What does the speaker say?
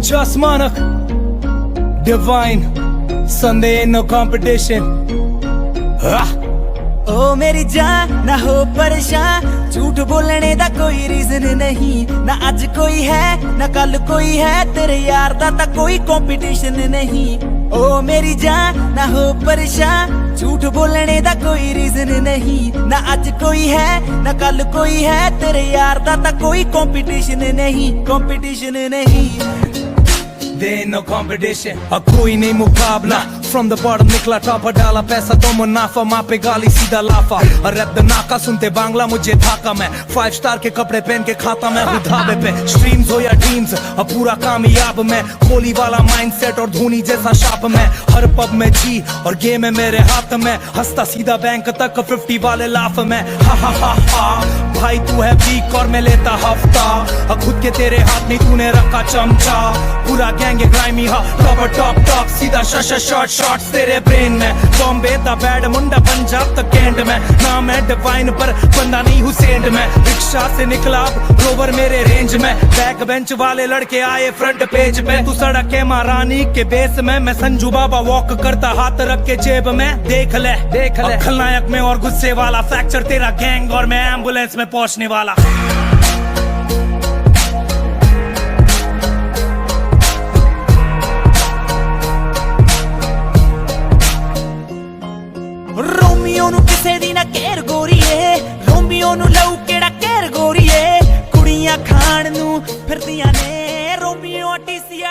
Just Manak, Divine, Sunday ain't no competition. ओ मेरी जान ना हो परेशान, झूठ बोलने दा कोई रीजन नहीं। ना आज कोई है ना कल कोई है, तेरे यार दा ता कोई कंपटीशन नहीं। ओ मेरी जान ना हो परेशान, झूठ बोलने दा कोई रीजन नहीं। ना आज कोई है ना कल कोई है, तेरे यार दा ता कोई कंपटीशन नहीं, कंपटीशन नहीं। There ain't no competition, कोई नहीं मुकाबला। From the bottom निकला टॉप, डाला पैसा तो मुनाफा, माँ पे गाली सीधा लाफा। रैप द नाका सुनते बांग्ला मुझे थाका मैं, 5 स्टार के कपड़े पहन के खाता मैं हूँ ढाबे पे। स्ट्रीम्स हो या ड्रीम्स, अब पूरा कामयाब मैं। कोहली वाला माइंडसेट और धोनी जैसा शाप मैं। हर पब में जी और गेम है मेरे हाथ में, हंसता सीधा बैंक तक 50 वाले लाफ में। हा हा हा हा, भाई तू है वीक और मैं लेता हफ्ता, खुद के तेरे हाथ नहीं तूने रखा चमचा। पूरा गैंग ग्राइमी हा, टॉप टॉप सीधा शॉट शॉट्स तेरे ब्रेन में। बॉम्बे दा बैड मुंडा, पंजाब तक कैंट में। नाम है डिवाइन पर बंदा नहीं हुसैन में। रिक्शा से निकला अब रोवर मेरे रेंज में, बैक बेंच वाले लड़के आए फ्रंट पेज पे। तू सड़क है महारानी के बेस में, मैं संजू बाबा वॉक करता हाथ रख के जेब में। देख ले खलनायक में और गुस्से वाला, फ्रैक्चर तेरा गैंग और मैं एम्बुलेंस में पहुंचने वाला। रोमियो नु किसे दी ना केर गोरीए, रोमियो नु लऊ केड़ा केर गोरीए। कुड़ियां खाण नु फिरदियां ने, रोमियो टीसी